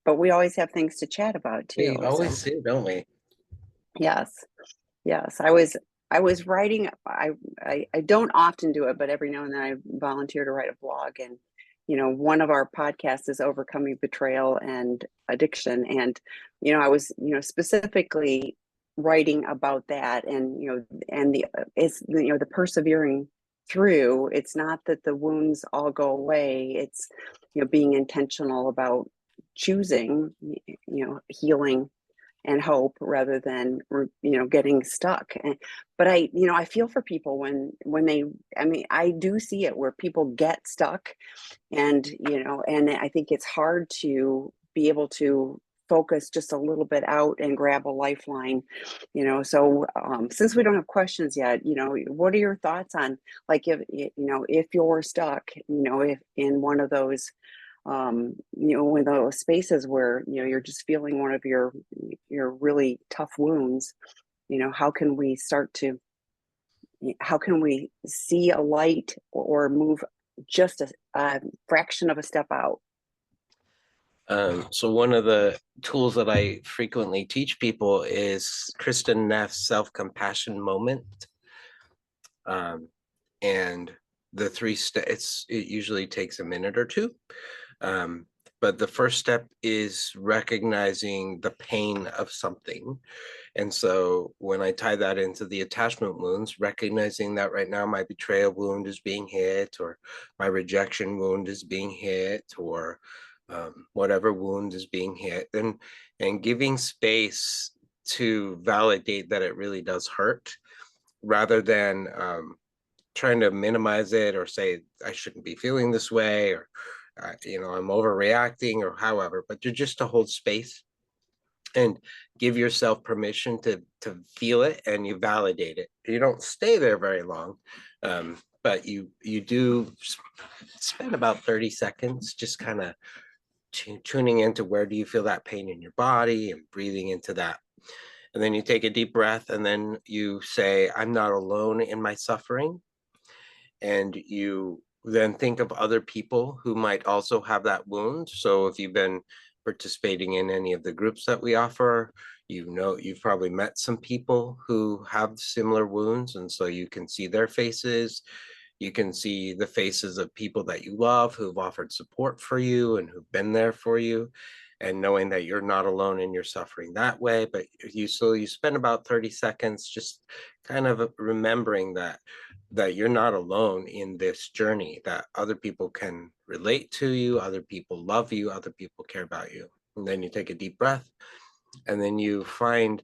but we always have things to chat about too. We So always do, don't we? yes, yes. I was writing. I don't often do it, but every now and then I volunteer to write a blog. And one of our podcasts is overcoming betrayal and addiction. And I was specifically writing about that. And and the it's the persevering through. It's not that the wounds all go away. It's being intentional about choosing healing and hope rather than getting stuck. But I feel for people when they, I mean, I do see it where people get stuck. And and I think it's hard to be able to focus just a little bit out and grab a lifeline. So since we don't have questions yet, what are your thoughts on, like, if you're stuck, if in one of those one of those spaces where you're just feeling one of your really tough wounds, how can we start to, how can we see a light or move just a fraction of a step out? So one of the tools that I frequently teach people is Kristen Neff's self-compassion moment. And the three steps, it usually takes a minute or two. But the first step is recognizing the pain of something. And so when I tie that into the attachment wounds, recognizing that right now my betrayal wound is being hit, or my rejection wound is being hit, or whatever wound is being hit, and giving space to validate that it really does hurt, rather than trying to minimize it or say I shouldn't be feeling this way, or I'm overreacting, or however, but just to hold space and give yourself permission to feel it, and you validate it. You don't stay there very long, but you do spend about 30 seconds just kind of tuning into where do you feel that pain in your body, and breathing into that. And then you take a deep breath, and then you say, I'm not alone in my suffering. And you then think of other people who might also have that wound. So if you've been participating in any of the groups that we offer, you've probably met some people who have similar wounds, and so you can see their faces. You can see the faces of people that you love who've offered support for you and who've been there for you, and knowing that you're not alone in your suffering that way. But you spend about 30 seconds just kind of remembering that you're not alone in this journey, that other people can relate to you, other people love you, other people care about you. And then you take a deep breath, and then you find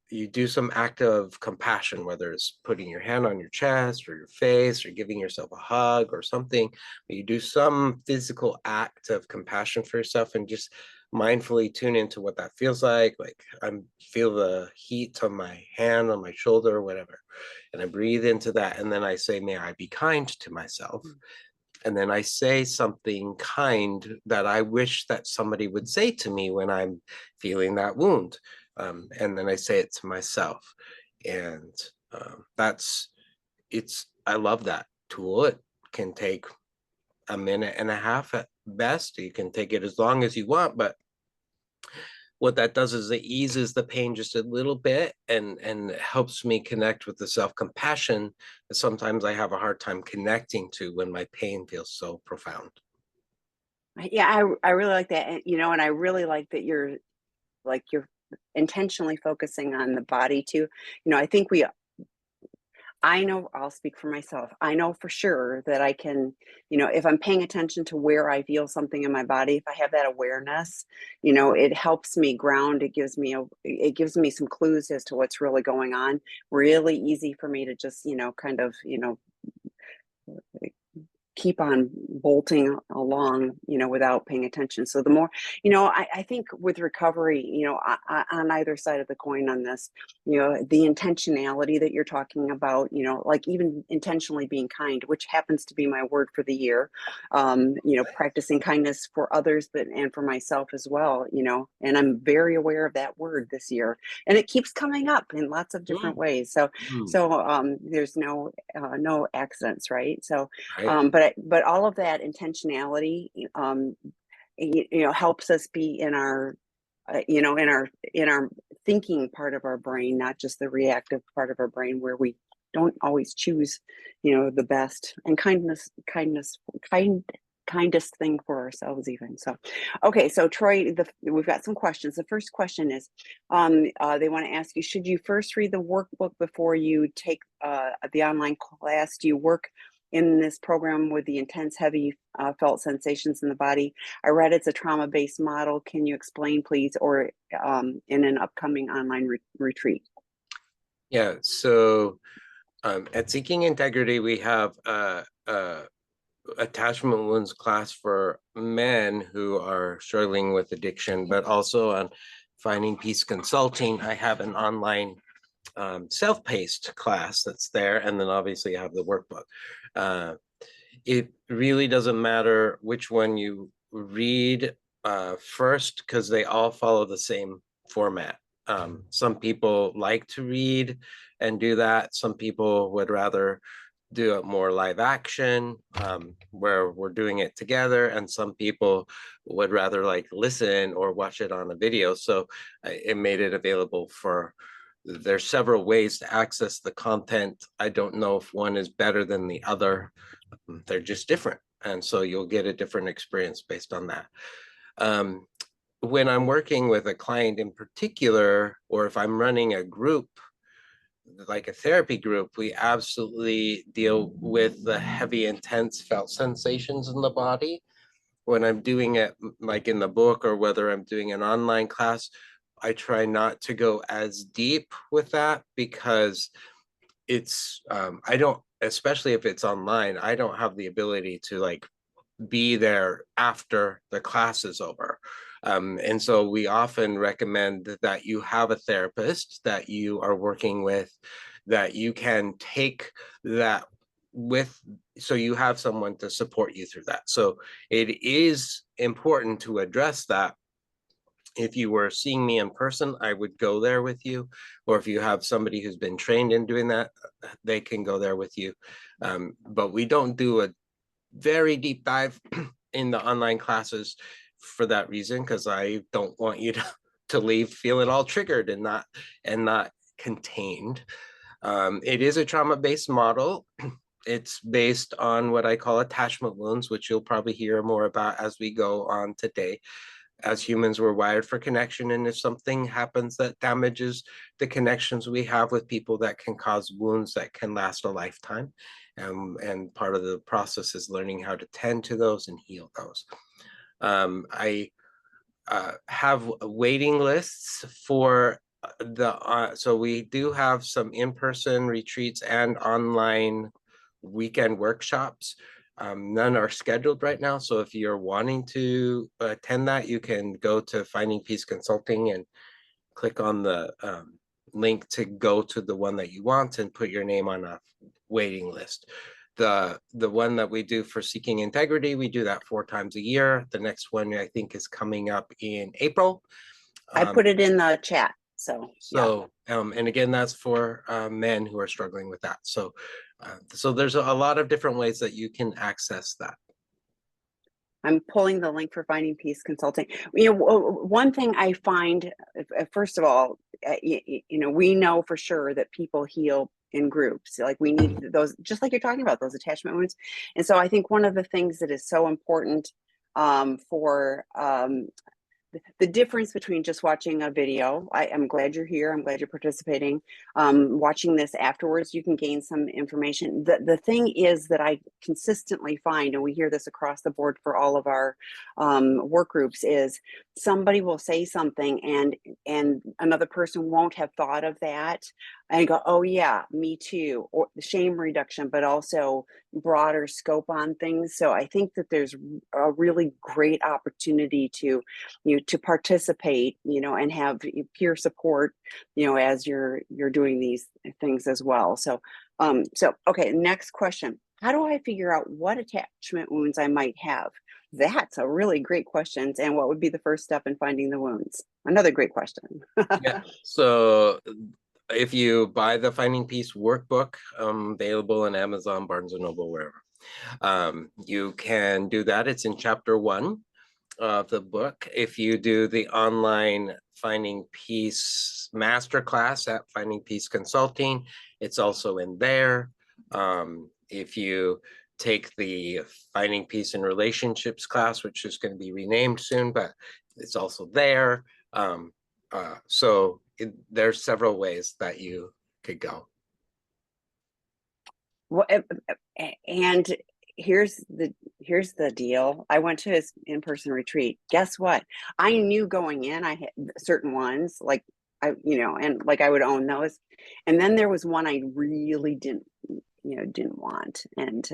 you do some act of compassion, whether it's putting your hand on your chest or your face or giving yourself a hug or something. But you do some physical act of compassion for yourself, and just mindfully tune into what that feels like. Like, I feel the heat on my hand, on my shoulder, or whatever. And I breathe into that. And then I say, may I be kind to myself. And then I say something kind that I wish that somebody would say to me when I'm feeling that wound. And then I say it to myself. And I love that tool. It can take a minute and a half at best. You can take it as long as you want, but what that does is it eases the pain just a little bit, and helps me connect with the self-compassion that sometimes I have a hard time connecting to when my pain feels so profound. Yeah, I really like that. And I really like that you're intentionally focusing on the body too. I think I know, I'll speak for myself. I know for sure that I can, if I'm paying attention to where I feel something in my body, if I have that awareness, it helps me ground. It gives me some clues as to what's really going on. Really easy for me to just, kind of, keep on bolting along, without paying attention. So the more, I think with recovery, on either side of the coin on this, the intentionality that you're talking about, like even intentionally being kind, which happens to be my word for the year, practicing kindness for others, and for myself as well, and I'm very aware of that word this year, and it keeps coming up in lots of different Mm, ways. So, mm, there's no accidents, right? So, right. but all of that intentionality, helps us be in our in our thinking part of our brain, not just the reactive part of our brain where we don't always choose the best and kindest thing for ourselves even. So okay, so Troy, we've got some questions. The first question is, they want to ask you, should you first read the workbook before you take the online class? Do you work in this program with the intense heavy felt sensations in the body? I read it's a trauma-based model. Can you explain, please, or in an upcoming online retreat? Yeah, so at Seeking Integrity, we have a attachment wounds class for men who are struggling with addiction, but also on Finding Peace Consulting, I have an online self-paced class that's there, and then obviously I have the workbook. It really doesn't matter which one you read first, because they all follow the same format. Some people like to read and do that. Some people would rather do it more live action, where we're doing it together, and some people would rather like listen or watch it on a video. So it made it available for, there's several ways to access the content. I don't know if one is better than the other. They're just different, and so you'll get a different experience based on that. When I'm working with a client in particular, or if I'm running a group like a therapy group, we absolutely deal with the heavy, intense felt sensations in the body. When I'm doing it like in the book, or whether I'm doing an online class, I try not to go as deep with that, because it's I don't, especially if it's online, I don't have the ability to like be there after the class is over. And so we often recommend that you have a therapist that you are working with, that you can take that with, so you have someone to support you through that. So it is important to address that. If you were seeing me in person, I would go there with you. Or if you have somebody who's been trained in doing that, they can go there with you. But we don't do a very deep dive in the online classes for that reason, because I don't want you to leave feeling all triggered and not contained. It is a trauma-based model. It's based on what I call attachment wounds, which you'll probably hear more about as we go on today. As humans, we're wired for connection, and if something happens that damages the connections we have with people, that can cause wounds that can last a lifetime. And part of the process is learning how to tend to those and heal those. I have waiting lists for so we do have some in-person retreats and online weekend workshops. None are scheduled right now, so if you're wanting to attend that, you can go to Finding Peace Consulting and click on the link to go to the one that you want and put your name on a waiting list. The one that we do for Seeking Integrity, we do that 4 times a year. The next one I think is coming up in April. I put it in the chat. So and again, that's for men who are struggling with that. So there's a lot of different ways that you can access that. I'm pulling the link for Finding Peace Consulting. One thing I find, first of all, we know for sure that people heal in groups. Like we need those, just like you're talking about, those attachment wounds. And so I think one of the things that is so important for the difference between just watching a video, I'm glad you're here, I'm glad you're participating, watching this afterwards, you can gain some information. The thing is that I consistently find, and we hear this across the board for all of our work groups, is somebody will say something and another person won't have thought of that and go, oh yeah, me too, or the shame reduction, but also broader scope on things. So I think that there's a really great opportunity to participate, and have peer support, as you're doing these things as well. So okay, next question. How do I figure out what attachment wounds I might have? That's a really great question. And what would be the first step in finding the wounds? Another great question. Yeah. So if you buy the Finding Peace workbook, available on Amazon, Barnes and Noble, wherever, you can do that. It's in chapter 1. of the book. If you do the online Finding Peace masterclass at Finding Peace Consulting, it's also in there. If you take the Finding Peace in Relationships class, which is going to be renamed soon, but it's also there. There's several ways that you could go. Well, and here's the deal. I went to his in-person retreat. Guess what? I knew going in, I had certain ones, like and like I would own those. And then there was one I really didn't want, and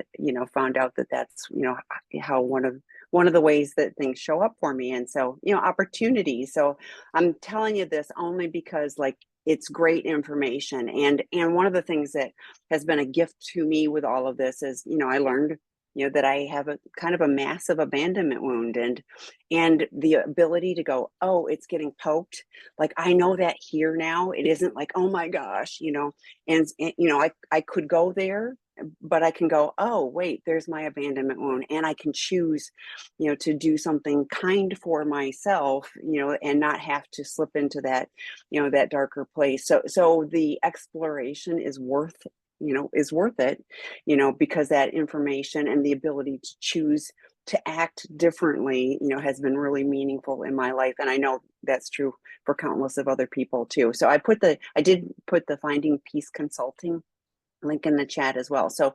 found out that that's how one of the ways that things show up for me. And so opportunity. So I'm telling you this only because like it's great information. And one of the things that has been a gift to me with all of this is I learned that I have a kind of a massive abandonment wound, and the ability to go, oh, it's getting poked. Like I know that here now. It isn't like, oh my gosh, and I could go there, but I can go, oh wait, there's my abandonment wound, and I can choose to do something kind for myself, and not have to slip into that that darker place. So the exploration is worth it, because that information and the ability to choose to act differently has been really meaningful in my life, and I know that's true for countless of other people too. So I did put the Finding Peace Consulting link in the chat as well. So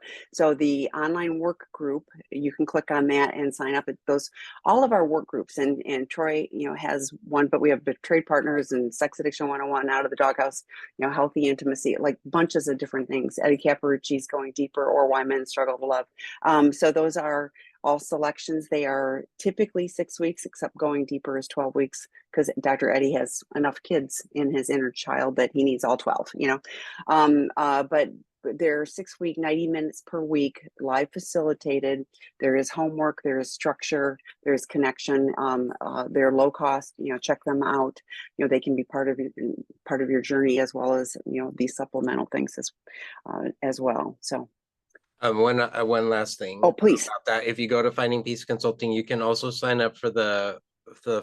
the online work group, you can click on that and sign up at those, all of our work groups. And Troy, has one, but we have Betrayed Partners and Sex Addiction 101, Out of the Doghouse, Healthy Intimacy, like bunches of different things. Eddie Caparucci's Going Deeper, or Why Men Struggle to Love. So those are all selections. They are typically 6 weeks, except Going Deeper is 12 weeks, because Dr. Eddie has enough kids in his inner child that he needs all 12, but they're 6 week, 90 minutes per week, live facilitated. There is homework, there is structure, there's connection. They're low cost. Check them out. They can be part of your journey, as well as these supplemental things as well. So. One last thing. Oh, please. About that. If you go to Finding Peace Consulting, you can also sign up for the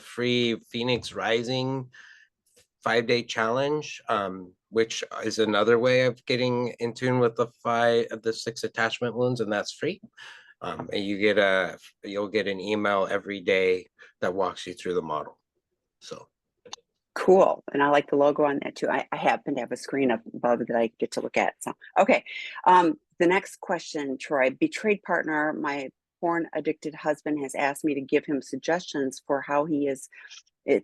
free Phoenix Rising 5-day challenge, which is another way of getting in tune with the 6 attachment wounds, and that's free. And you'll get an email every day that walks you through the model. So cool. And I like the logo on that too. I happen to have a screen above that I get to look at. So okay. The next question, Troy. Betrayed partner, my porn addicted husband, has asked me to give him suggestions for how he is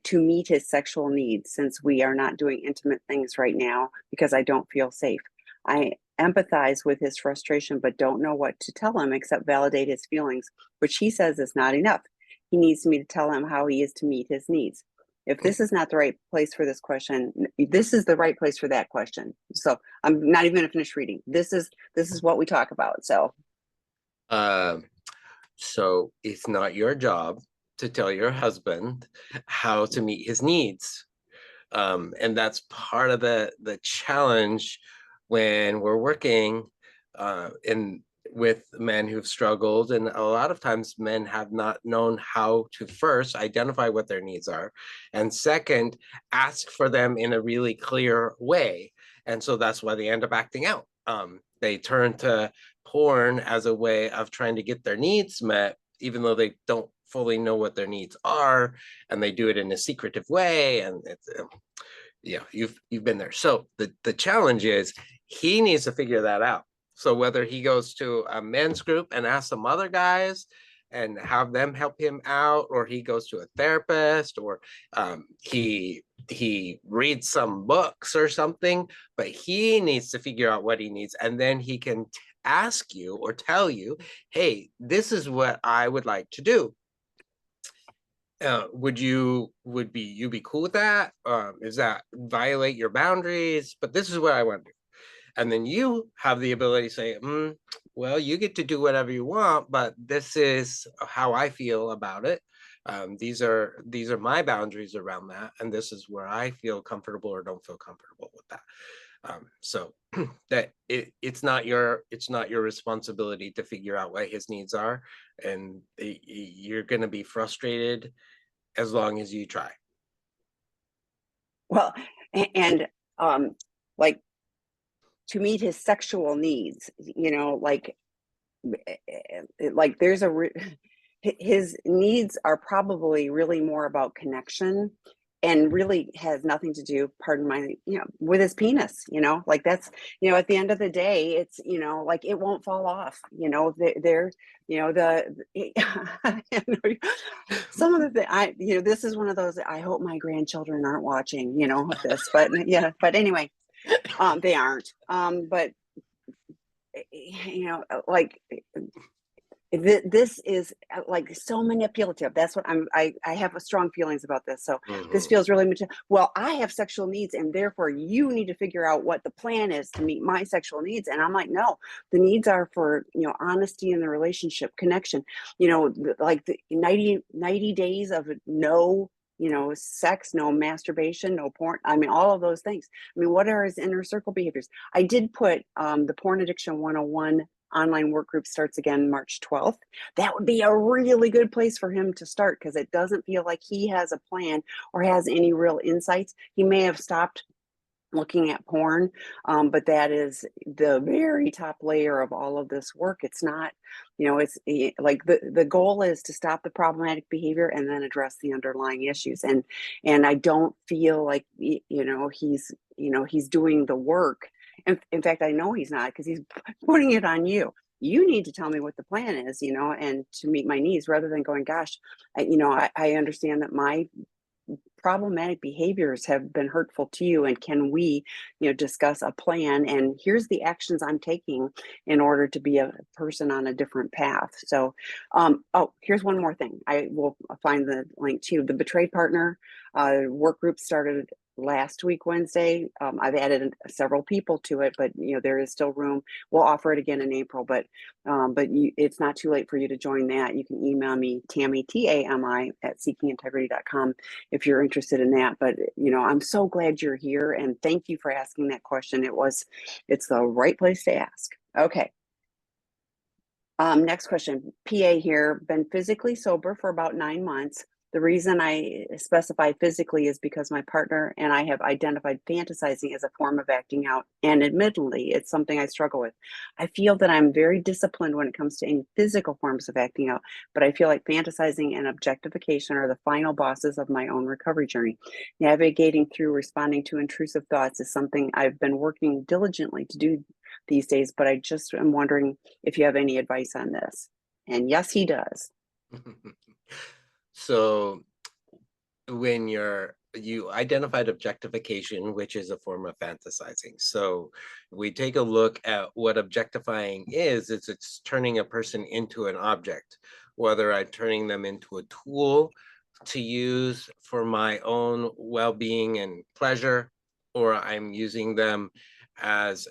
to meet his sexual needs, since we are not doing intimate things right now because I don't feel safe. I empathize with his frustration, but don't know what to tell him except validate his feelings, which he says is not enough. He needs me to tell him how he is to meet his needs. If this is not the right place for this question, this is the right place for that question. So I'm not even going to finish reading. This is what we talk about. So it's not your job to tell your husband how to meet his needs. And that's part of the challenge when we're working with men who've struggled. And a lot of times men have not known how to first identify what their needs are, and second, ask for them in a really clear way. And so that's why they end up acting out. They turn to porn as a way of trying to get their needs met, even though they don't fully know what their needs are, and they do it in a secretive way. And it's, you've been there. So the challenge is he needs to figure that out. So whether he goes to a men's group and asks some other guys and have them help him out, or he goes to a therapist, or he reads some books or something, but he needs to figure out what he needs, and then he can ask you or tell you, hey, this is what I would like to do. Would you be cool with that? Does that violate your boundaries? But this is what I want to do. And then you have the ability to say, well, you get to do whatever you want, but this is how I feel about it. These are my boundaries around that, and this is where I feel comfortable or don't feel comfortable with that. So that it's not your responsibility to figure out what his needs are, and you're going to be frustrated as long as you try. Well, and like to meet his sexual needs, like there's his needs are probably really more about connection and really has nothing to do, pardon my, with his penis, like that's, at the end of the day, it's, like it won't fall off, they're, some of the this is one of those, I hope my grandchildren aren't watching, this, but yeah, but anyway, they aren't, but like this is like so manipulative. That's what I have strong feelings about this. So this Mhm. feels really much. Well, I have sexual needs, and therefore you need to figure out what the plan is to meet my sexual needs. And I'm like, no, the needs are for honesty in the relationship, connection. Like the 90 days of no sex, no masturbation, no porn. I mean, all of those things. I mean, what are his inner circle behaviors? I did put the Porn Addiction 101 online work group starts again March 12th. That would be a really good place for him to start because it doesn't feel like he has a plan or has any real insights. He may have stopped looking at porn, but that is the very top layer of all of this work. It's not, it's like the goal is to stop the problematic behavior and then address the underlying issues. And I don't feel like he's doing the work. And in fact, I know he's not because he's putting it on you. You need to tell me what the plan is, and to meet my needs rather than going, gosh, I understand that my problematic behaviors have been hurtful to you, and can we discuss a plan, and here's the actions I'm taking in order to be a person on a different path. So oh, here's one more thing. I will find the link to the betrayed partner work group started last week Wednesday. I've added several people to it, but there is still room. We'll offer it again in April, but it's not too late for you to join that. You can email me, Tammy, Tami, at seekingintegrity.com if you're interested in that. But I'm so glad you're here, and thank you for asking that question. It's the right place to ask. Okay. Next question. PA here. Been physically sober for about 9 months. The reason I specify physically is because my partner and I have identified fantasizing as a form of acting out, and admittedly, it's something I struggle with. I feel that I'm very disciplined when it comes to any physical forms of acting out, but I feel like fantasizing and objectification are the final bosses of my own recovery journey. Navigating through responding to intrusive thoughts is something I've been working diligently to do these days, but I just am wondering if you have any advice on this. And yes, he does. So when you identified objectification, which is a form of fantasizing. So we take a look at what objectifying is. It's turning a person into an object, whether I'm turning them into a tool to use for my own well-being and pleasure, or I'm using them as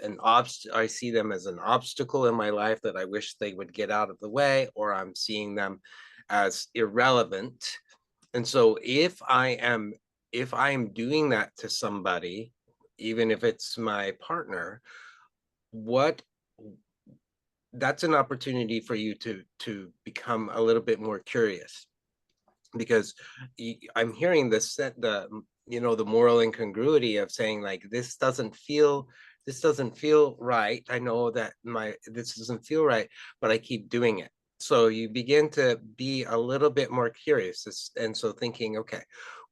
I see them as an obstacle in my life that I wish they would get out of the way, or I'm seeing them as irrelevant. And so if I am doing that to somebody, even if it's my partner, what that's an opportunity for you to become a little bit more curious, because I'm hearing the moral incongruity of saying like this doesn't feel right. I know that this doesn't feel right, but I keep doing it. So you begin to be a little bit more curious, and so thinking, okay,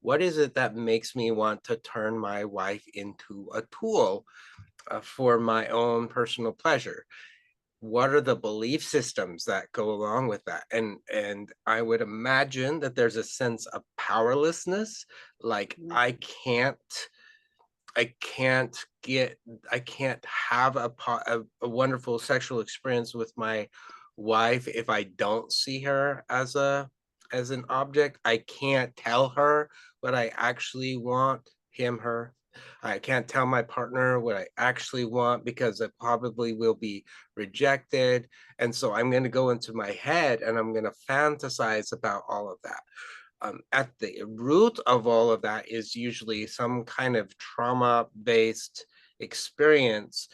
what is it that makes me want to turn my wife into a tool for my own personal pleasure? What are the belief systems that go along with that? And I would imagine that there's a sense of powerlessness, like I can't get I can't have a wonderful sexual experience with my wife if I don't see her as an object. I can't tell her what I actually want, him, her. I can't tell my partner what I actually want because it probably will be rejected. And so I'm going to go into my head and I'm going to fantasize about all of that. At the root of all of that is usually some kind of trauma based experience,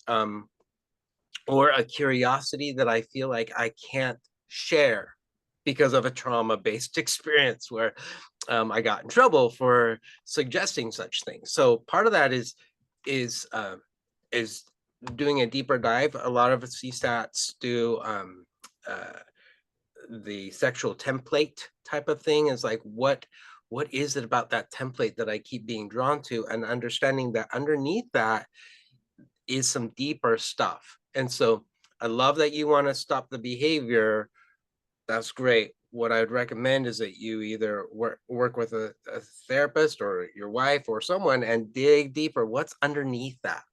or a curiosity that I feel like I can't share because of a trauma-based experience where I got in trouble for suggesting such things. So part of that is doing a deeper dive. A lot of CSATs do the sexual template type of thing. Is like, what is it about that template that I keep being drawn to, and understanding that underneath that is some deeper stuff. And so I love that you want to stop the behavior. That's great. What I would recommend is that you either work with a therapist or your wife or someone and dig deeper. What's underneath that?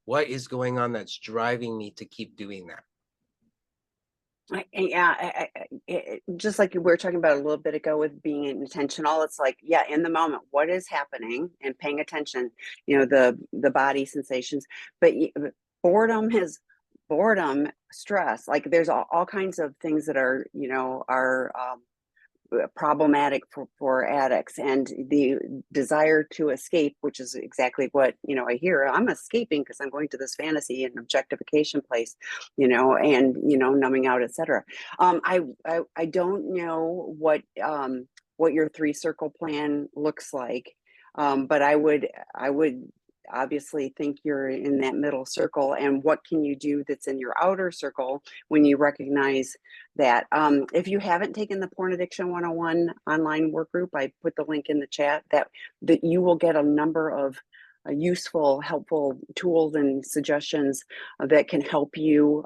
What is going on that's driving me to keep doing that? Yeah, just like we were talking about a little bit ago with being intentional, it's like, yeah, in the moment, what is happening and paying attention, the body sensations, but boredom is boredom, stress, like there's all kinds of things that are problematic for addicts, and the desire to escape, which is exactly what I hear. I'm escaping because I'm going to this fantasy and objectification place, and numbing out, etc. I don't know what your 3 circle plan looks like, but I would obviously think you're in that middle circle, and what can you do that's in your outer circle when you recognize that. If you haven't taken the Porn Addiction 101 online work group, I put the link in the chat, that you will get a number of useful, helpful tools and suggestions that can help you,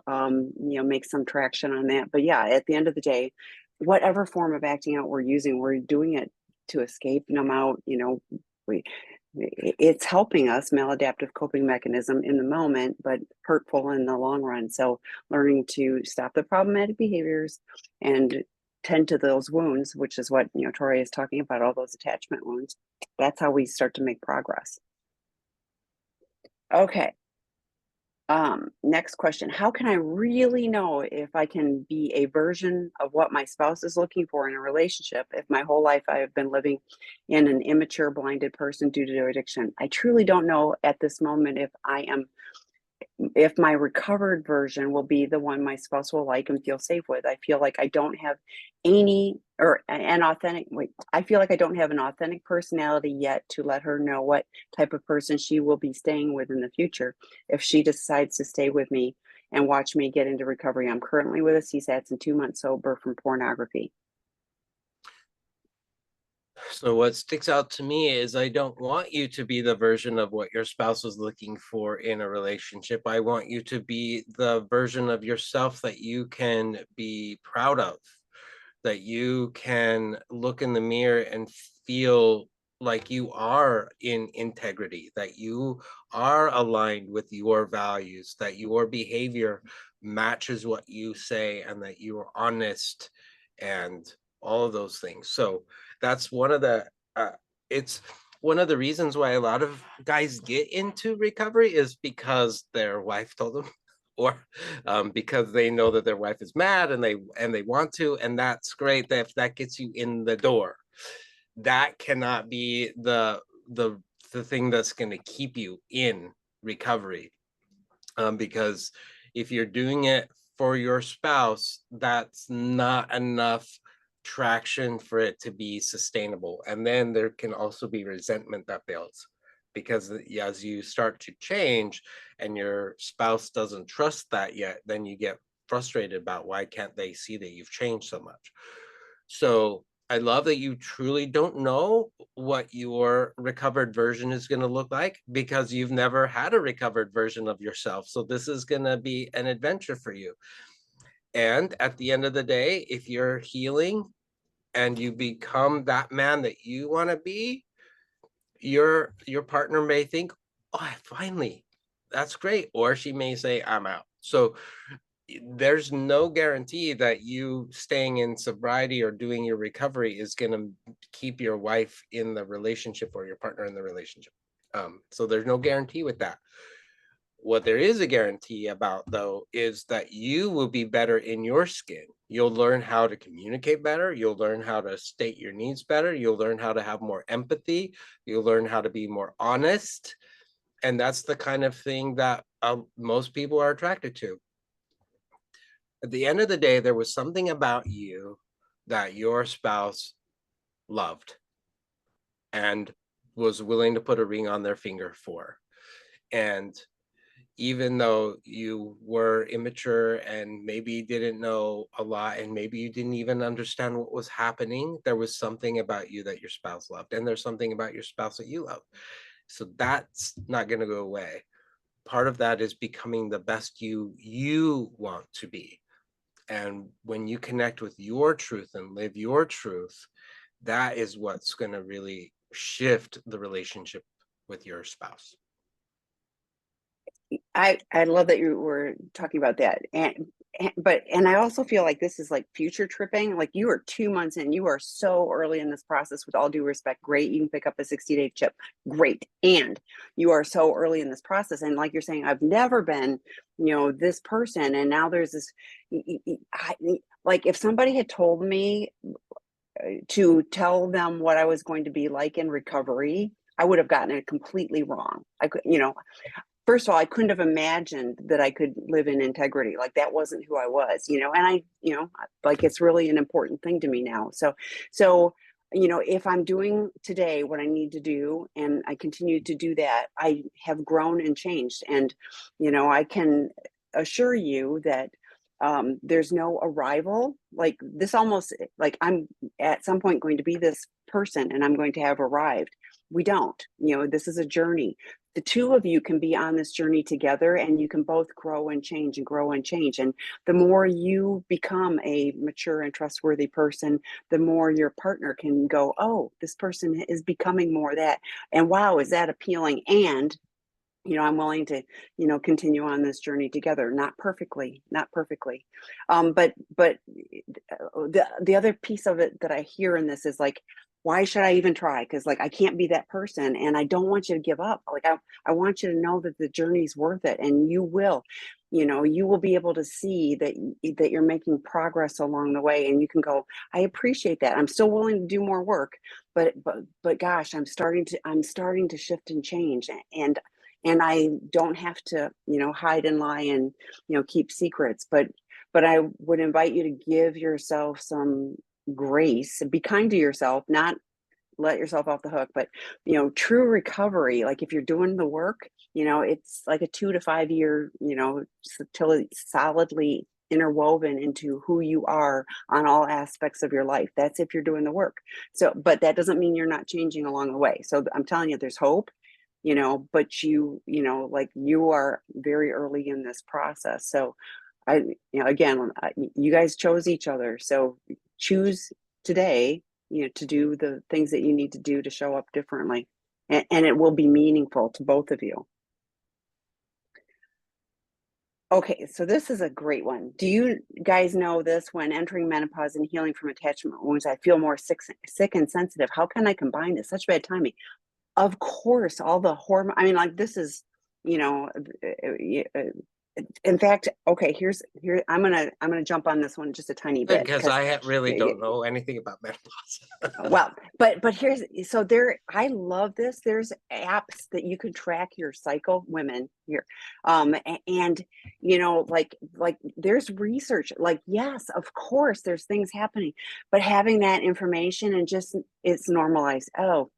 make some traction on that. But yeah, at the end of the day, whatever form of acting out we're using, we're doing it to escape, numb out, we, it's helping us, maladaptive coping mechanism in the moment, but hurtful in the long run. So learning to stop the problematic behaviors and tend to those wounds, which is what Tori is talking about, all those attachment wounds. That's how we start to make progress. Okay. Next question. How can I really know if I can be a version of what my spouse is looking for in a relationship if my whole life I have been living in an immature, blinded person due to addiction? I truly don't know at this moment if my recovered version will be the one my spouse will like and feel safe with. I feel like I don't have I feel like I don't have an authentic personality yet to let her know what type of person she will be staying with in the future if she decides to stay with me and watch me get into recovery. I'm currently with a CSATs and 2 months sober from pornography. So what sticks out to me is I don't want you to be the version of what your spouse is looking for in a relationship. I want you to be the version of yourself that you can be proud of, that you can look in the mirror and feel like you are in integrity, that you are aligned with your values, that your behavior matches what you say, and that you are honest and all of those things. So that's one of the it's one of the reasons why a lot of guys get into recovery is because their wife told them, or because they know that their wife is mad and they want to, and that's great that if that gets you in the door. That cannot be the thing that's going to keep you in recovery, because if you're doing it for your spouse, that's not enough traction for it to be sustainable. And then there can also be resentment that builds, because as you start to change and your spouse doesn't trust that yet, then you get frustrated about why can't they see that you've changed so much. So I love that you truly don't know what your recovered version is going to look like, because you've never had a recovered version of yourself. So this is going to be an adventure for you. And at the end of the day, if you're healing and you become that man that you want to be, your partner may think, oh, finally, that's great. Or she may say, I'm out. So there's no guarantee that you staying in sobriety or doing your recovery is going to keep your wife in the relationship or your partner in the relationship. So there's no guarantee with that. What there is a guarantee about, though, is that you will be better in your skin. You'll learn how to communicate better. You'll learn how to state your needs better. You'll learn how to have more empathy. You'll learn how to be more honest. And that's the kind of thing that most people are attracted to. At the end of the day, there was something about you that your spouse loved and was willing to put a ring on their finger for. And even though you were immature and maybe didn't know a lot, and maybe you didn't even understand what was happening, there was something about you that your spouse loved, and there's something about your spouse that you love. So that's not going to go away. Part of that is becoming the best you want to be. And when you connect with your truth and live your truth, that is what's going to really shift the relationship with your spouse. I love that you were talking about that. And I also feel like this is like future tripping. Like you are 2 months in, you are so early in this process, with all due respect. Great. You can pick up a 60-day chip. Great. And you are so early in this process. And like you're saying, I've never been, this person. And now there's this, like if somebody had told me to tell them what I was going to be like in recovery, I would have gotten it completely wrong. I could, first of all, I couldn't have imagined that I could live in integrity. Like that wasn't who I was, and like it's really an important thing to me now. So, if I'm doing today what I need to do and I continue to do that, I have grown and changed. And, I can assure you that there's no arrival like this, almost like I'm at some point going to be this person and I'm going to have arrived. We don't, this is a journey. The two of you can be on this journey together, and you can both grow and change and grow and change. And the more you become a mature and trustworthy person, the more your partner can go, oh, this person is becoming more that. And wow, is that appealing? And I'm willing to, continue on this journey together. Not perfectly. But the other piece of it that I hear in this is like, why should I even try? Because like I can't be that person, and I don't want you to give up. Like I want you to know that the journey's worth it, and you will. You will be able to see that you're making progress along the way, and you can go, I appreciate that. I'm still willing to do more work, but gosh, I'm starting to shift and change, and I don't have to, hide and lie and, keep secrets. But I would invite you to give yourself some grace, be kind to yourself, not let yourself off the hook. But, true recovery, like if you're doing the work, it's like a 2 to 5 year, till it's solidly interwoven into who you are on all aspects of your life. That's if you're doing the work. So, but that doesn't mean you're not changing along the way. So I'm telling you, there's hope, but like you are very early in this process. So again, you guys chose each other. So choose today, to do the things that you need to do to show up differently. And it will be meaningful to both of you. Okay, so this is a great one. Do you guys know this? When entering menopause and healing from attachment wounds, I feel more sick and sensitive. How can I combine this? Such bad timing. Of course, all the hormone. I mean, like this is, in fact, okay. Here. I'm gonna jump on this one just a tiny bit Because I really don't know anything about menopause. well, but here's so there. I love this. There's apps that you can track your cycle, women here, and like there's research. Like yes, of course, there's things happening, but having that information and just it's normalized. Oh,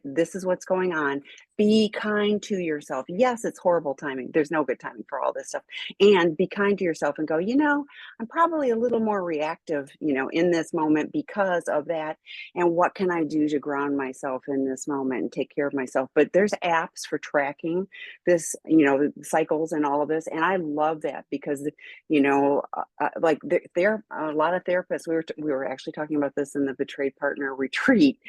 this is what's going on. Be kind to yourself. Yes, it's horrible timing. There's no good timing for all this stuff. And be kind to yourself and go, I'm probably a little more reactive, in this moment because of that. And what can I do to ground myself in this moment and take care of myself? But there's apps for tracking this, cycles and all of this. And I love that because, like there are a lot of therapists. We were actually talking about this in the Betrayed Partner retreat.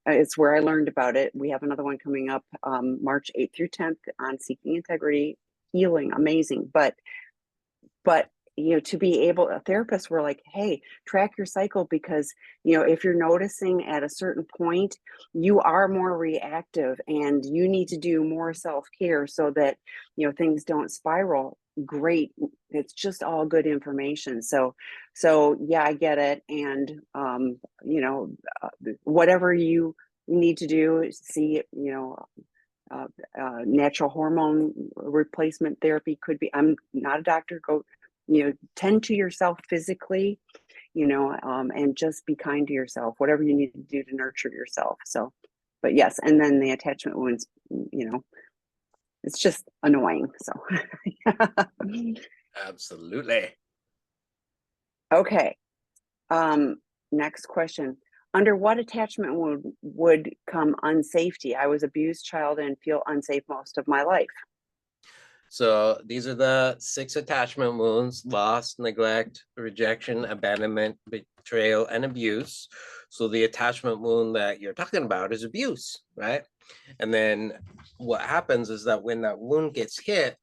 It's where I learned about it. We have another one coming up March 8th through 10th on seeking integrity, healing, amazing. But to be able, therapists were like, hey, track your cycle because, if you're noticing at a certain point, you are more reactive and you need to do more self-care so that, things don't spiral. Great. It's just all good information. So yeah, I get it. And, whatever you need to do, see, natural hormone replacement therapy could be. I'm not a doctor. Go, tend to yourself physically, and just be kind to yourself, whatever you need to do to nurture yourself. So, but yes, and then the attachment wounds, it's just annoying. So, Absolutely. okay. Next question. Under what attachment would come unsafety? I was abused child and feel unsafe most of my life. So these are the 6 attachment wounds: loss, neglect, rejection, abandonment, betrayal, and abuse. So the attachment wound that you're talking about is abuse, right? And then what happens is that when that wound gets hit,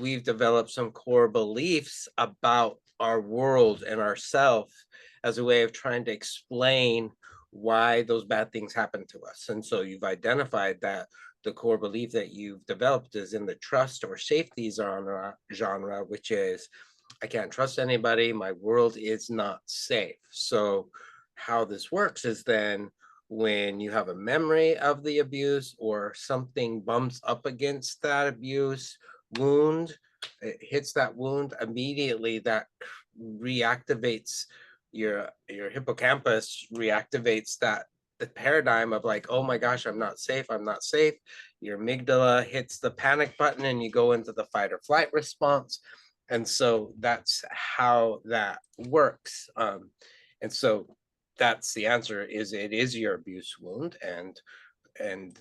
we've developed some core beliefs about our world and ourself as a way of trying to explain why those bad things happen to us. And so you've identified that the core belief that you've developed is in the trust or safety genre, which is, I can't trust anybody, my world is not safe. So how this works is then when you have a memory of the abuse or something bumps up against that abuse wound, it hits that wound immediately, that reactivates your hippocampus, reactivates that the paradigm of like, oh my gosh, I'm not safe, I'm not safe. Your amygdala hits the panic button and you go into the fight or flight response. And so that's how that works. And so that's the answer, is it is your abuse wound, and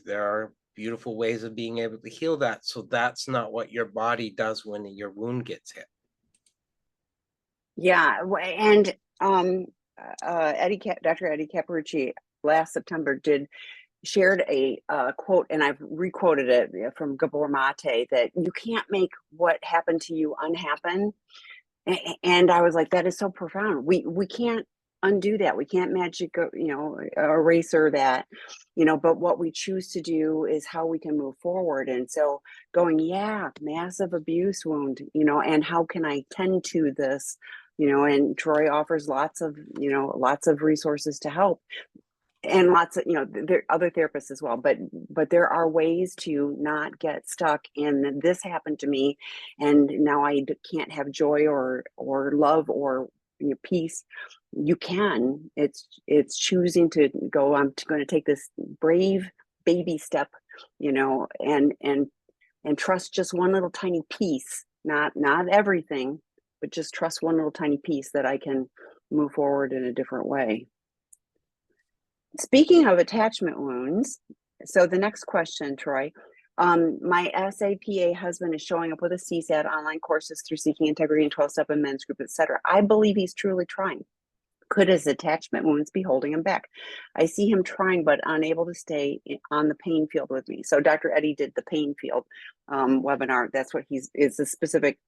there are beautiful ways of being able to heal that. So that's not what your body does when your wound gets hit. Yeah, and Dr. Eddie Caparucci last September shared a quote, and I've requoted it from Gabor Mate, that you can't make what happened to you unhappen. And I was like, that is so profound. We can't undo that. We can't magic, eraser that, but what we choose to do is how we can move forward. And so going, yeah, massive abuse wound, and how can I tend to this, and Troy offers lots of resources to help, and lots of, there are other therapists as well, but there are ways to not get stuck in this happened to me and now I can't have joy or love or peace. You can. It's choosing to go, I'm going to take this brave baby step, and trust just one little tiny piece, not everything, but just trust one little tiny piece that I can move forward in a different way. Speaking of attachment wounds, so the next question, Troy, my SAPA husband is showing up with a CSAT, online courses through Seeking Integrity and 12-step and men's group, etc. I believe he's truly trying. Could his attachment wounds be holding him back? I see him trying, but unable to stay on the pain field with me. So Dr. Eddie did the pain field webinar. That's what is a specific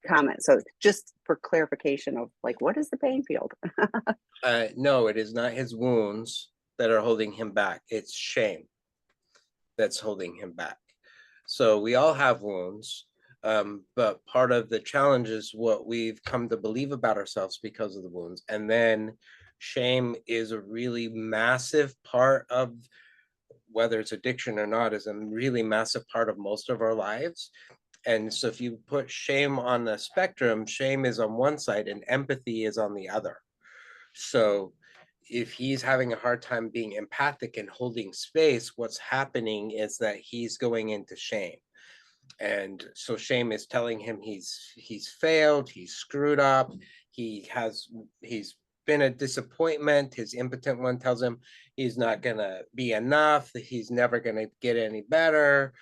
comment. So just for clarification of like, what is the pain field? No, it is not his wounds that are holding him back. It's shame that's holding him back. So we all have wounds, but part of the challenge is what we've come to believe about ourselves because of the wounds. And then shame is a really massive part of, whether it's addiction or not, is a really massive part of most of our lives. And so if you put shame on the spectrum, shame is on one side and empathy is on the other. So if he's having a hard time being empathic and holding space, what's happening is that he's going into shame. And so shame is telling him he's failed, he's screwed up, he's been a disappointment. His impotent one tells him he's not gonna be enough, he's never gonna get any better.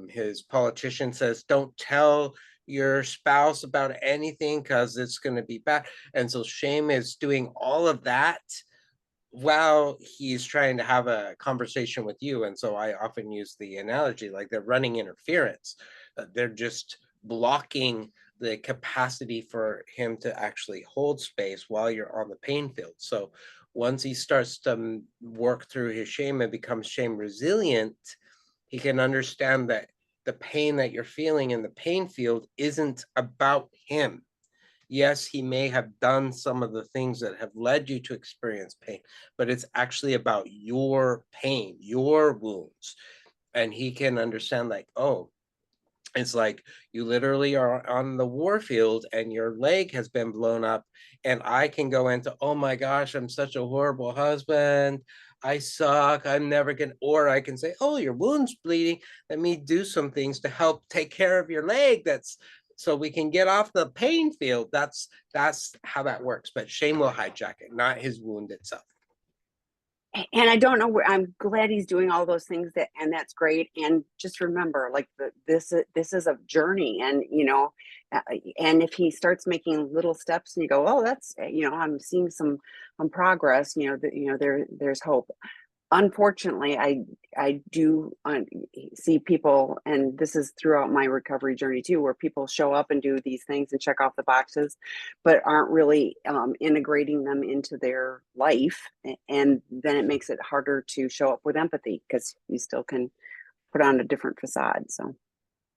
His politician says, don't tell your spouse about anything because it's going to be bad. And so shame is doing all of that while he's trying to have a conversation with you. And so I often use the analogy like they're running interference. They're just blocking the capacity for him to actually hold space while you're on the pain field. So once he starts to work through his shame and becomes shame resilient, he can understand that the pain that you're feeling in the pain field isn't about him. Yes, he may have done some of the things that have led you to experience pain, but it's actually about your pain, your wounds. and he can understand like, oh, it's like you literally are on the war field and your leg has been blown up, and I can go into, oh my gosh, I'm such a horrible husband, I suck, I'm never gonna, or I can say, oh, your wound's bleeding, let me do some things to help take care of your leg, that's so we can get off the pain field. That's how that works. But shame will hijack it, not his wound itself. And I don't know where, I'm glad he's doing all those things, that, and that's great. And just remember, like, this is a journey, and uh, and if he starts making little steps and you go, oh, that's, I'm seeing some progress, that, there's hope. Unfortunately, I do see people, and this is throughout my recovery journey too, where people show up and do these things and check off the boxes, but aren't really integrating them into their life, and then it makes it harder to show up with empathy, because you still can put on a different facade. So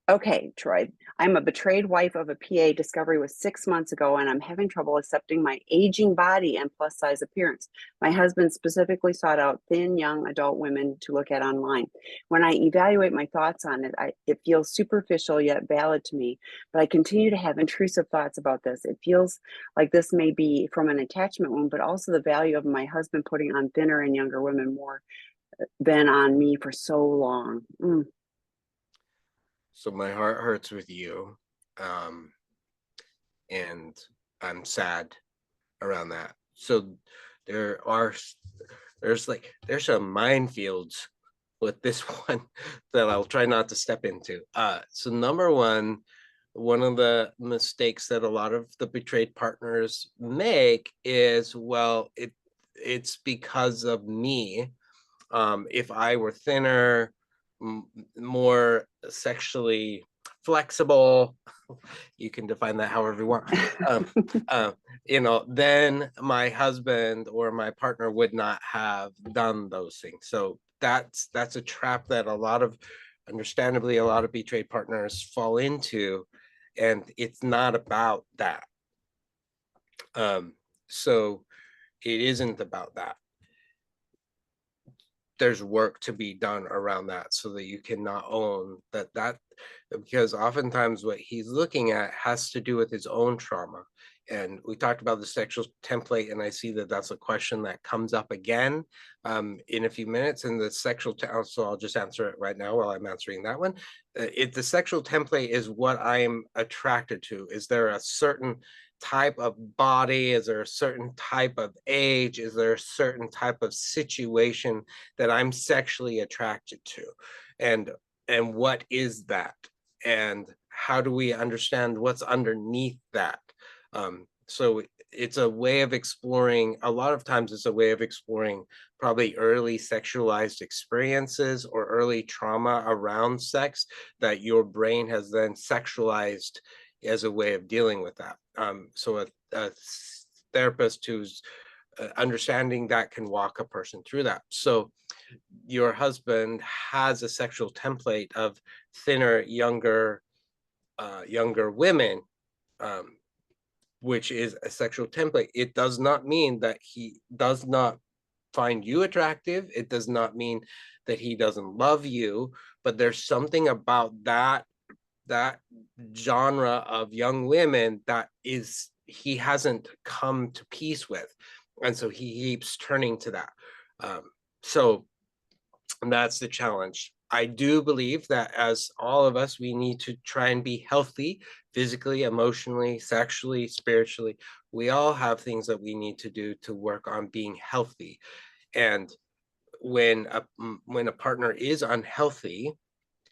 okay, Troy, I'm a betrayed wife of a PA. Discovery was 6 months ago, and I'm having trouble accepting my aging body and plus size appearance. My husband specifically sought out thin, young adult women to look at online. When I evaluate my thoughts on it, it feels superficial yet valid to me, but I continue to have intrusive thoughts about this. It feels like this may be from an attachment wound, but also the value of my husband putting on thinner and younger women more than on me for so long. So my heart hurts with you. Um, and I'm sad around that. So there are there's some minefields with this one that I'll try not to step into. So number one of the mistakes that a lot of the betrayed partners make is, well, it's because of me. If I were thinner, more sexually flexible, you can define that however you want. Uh, then my husband or my partner would not have done those things. So that's a trap that understandably, a lot of betrayed partners fall into, and it's not about that. So it isn't about that. There's work to be done around that so that you cannot own that because oftentimes what he's looking at has to do with his own trauma. And we talked about the sexual template, and I see that that's a question that comes up again in a few minutes. And the sexual, so I'll just answer it right now while I'm answering that one. The sexual template is what I'm attracted to. Is there a certain type of body? Is there a certain type of age? Is there a certain type of situation that I'm sexually attracted to? And what is that? And how do we understand what's underneath that? So it's a way of exploring, a lot of times it's a way of exploring probably early sexualized experiences or early trauma around sex that your brain has then sexualized as a way of dealing with that. So a therapist who's understanding that can walk a person through that. So your husband has a sexual template of thinner, younger women, which is a sexual template. It does not mean that he does not find you attractive. It does not mean that he doesn't love you, but there's something about that genre of young women that is he hasn't come to peace with, and so he keeps turning to that. So that's the challenge. I do believe that as all of us, we need to try and be healthy physically, emotionally, sexually, spiritually. We all have things that we need to do to work on being healthy. And when a partner is unhealthy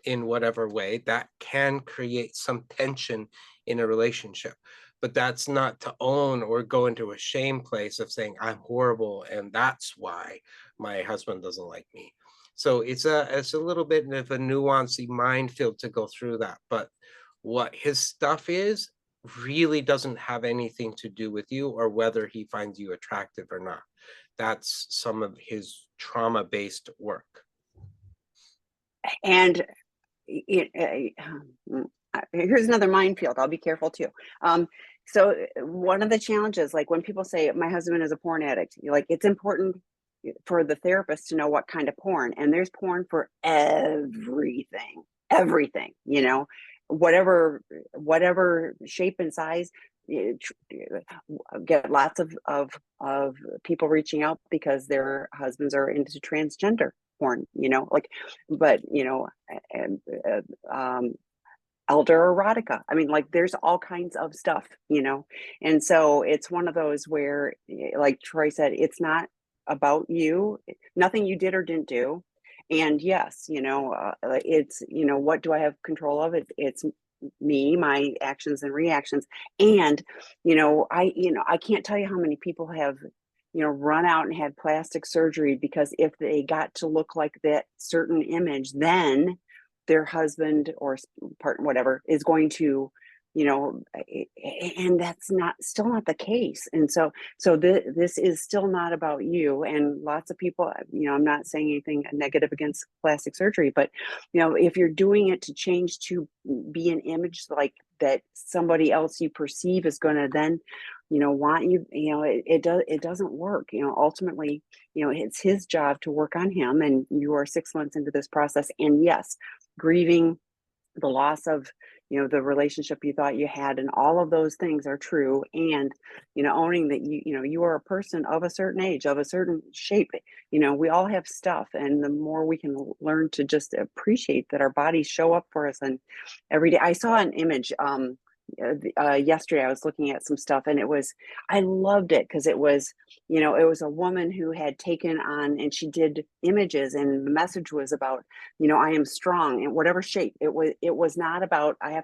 in whatever way, that can create some tension in a relationship. But that's not to own or go into a shame place of saying I'm horrible and that's why my husband doesn't like me. So it's a little bit of a nuanced minefield to go through that. But what his stuff is really doesn't have anything to do with you or whether he finds you attractive or not. That's some of his trauma-based work. And here's another minefield. I'll be careful too. So one of the challenges, like when people say my husband is a porn addict, you're like, it's important for the therapist to know what kind of porn, and there's porn for everything, you know, whatever shape and size. Get lots of people reaching out because their husbands are into transgender porn, you know, like, but you know, and, elder erotica. I mean, like, there's all kinds of stuff, you know, and so it's one of those where, like Troy said, it's not about you, nothing you did or didn't do. And yes, you know, it's, you know, what do I have control of? It's me, my actions and reactions. And, you know, I can't tell you how many people have, you know, run out and had plastic surgery because if they got to look like that certain image, then their husband or partner, whatever, is going to, you know, and that's not, still not the case. And so this is still not about you. And lots of people, you know, I'm not saying anything negative against plastic surgery, but you know, if you're doing it to change to be an image like that somebody else you perceive is going to then, you know, want you, you know, it doesn't work. You know, ultimately, you know, it's his job to work on him, and you are 6 months into this process. And yes, grieving the loss of, you know, the relationship you thought you had, and all of those things are true. And you know, owning that you know, you are a person of a certain age, of a certain shape. You know, we all have stuff, and the more we can learn to just appreciate that our bodies show up for us. And every day I saw an image yesterday. I was looking at some stuff, and I loved it because it was, you know, it was a woman who had taken on, and she did images, and the message was about, you know, I am strong in whatever shape. It was not about, I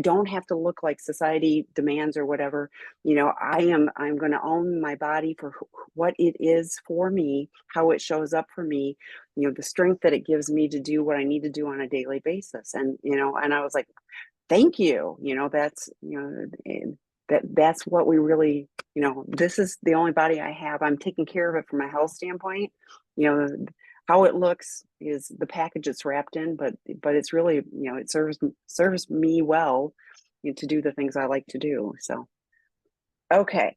don't have to look like society demands or whatever. You know, I'm going to own my body for what it is for me, how it shows up for me, you know, the strength that it gives me to do what I need to do on a daily basis. And you know, and I was like, thank you. You know, that's, you know, that's what we really, you know, this is the only body I have. I'm taking care of it from a health standpoint. You know, how it looks is the package it's wrapped in, but it's really, you know, it serves me well, you know, to do the things I like to do. So, okay.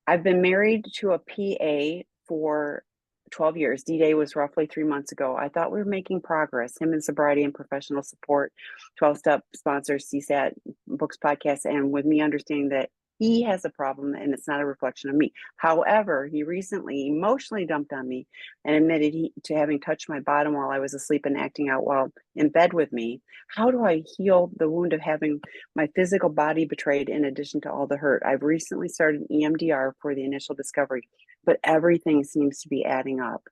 I've been married to a PA for 12 years. D-Day was roughly 3 months ago. I thought we were making progress. Him in sobriety and professional support, 12-step sponsors, CSAT, books, podcasts, and with me understanding that he has a problem and it's not a reflection of me. However, he recently emotionally dumped on me and admitted to having touched my bottom while I was asleep and acting out while in bed with me. How do I heal the wound of having my physical body betrayed in addition to all the hurt? I've recently started EMDR for the initial discovery, but everything seems to be adding up.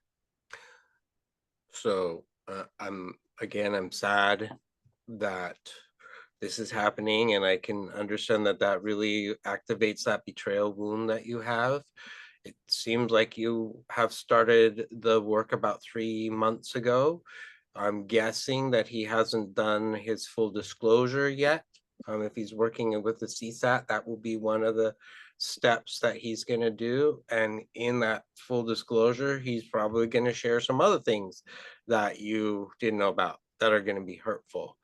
So I'm sad that this is happening, and I can understand that that really activates that betrayal wound that you have. It seems like you have started the work about 3 months ago. I'm guessing that he hasn't done his full disclosure yet. If he's working with the CSAT, that will be one of the steps that he's going to do. And in that full disclosure, he's probably going to share some other things that you didn't know about that are going to be hurtful.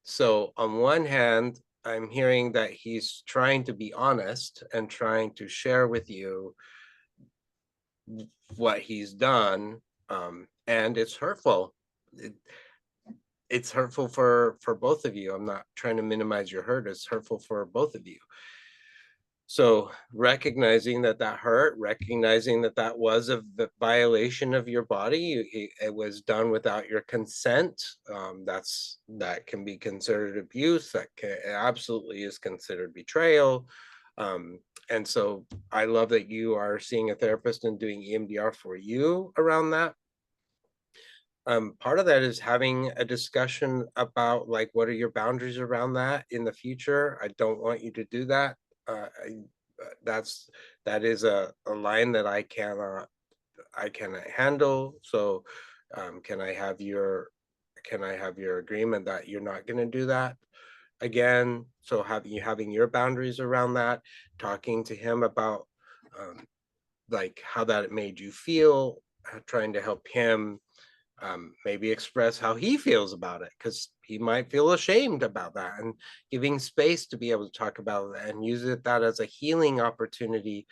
So on one hand, I'm hearing that he's trying to be honest and trying to share with you what he's done, and it's hurtful. It's hurtful for both of you. I'm not trying to minimize your hurt. It's hurtful for both of you. So recognizing that that hurt, recognizing that that was a violation of your body, it was done without your consent. That can be considered abuse. It absolutely is considered betrayal. And so I love that you are seeing a therapist and doing EMDR for you around that. Part of that is having a discussion about, like, what are your boundaries around that in the future. I don't want you to do that. That is a line that I cannot handle. So can I have your agreement that you're not going to do that again? So having your boundaries around that, talking to him about like how that made you feel, trying to help him maybe express how he feels about it, because he might feel ashamed about that, and giving space to be able to talk about it and use that as a healing opportunity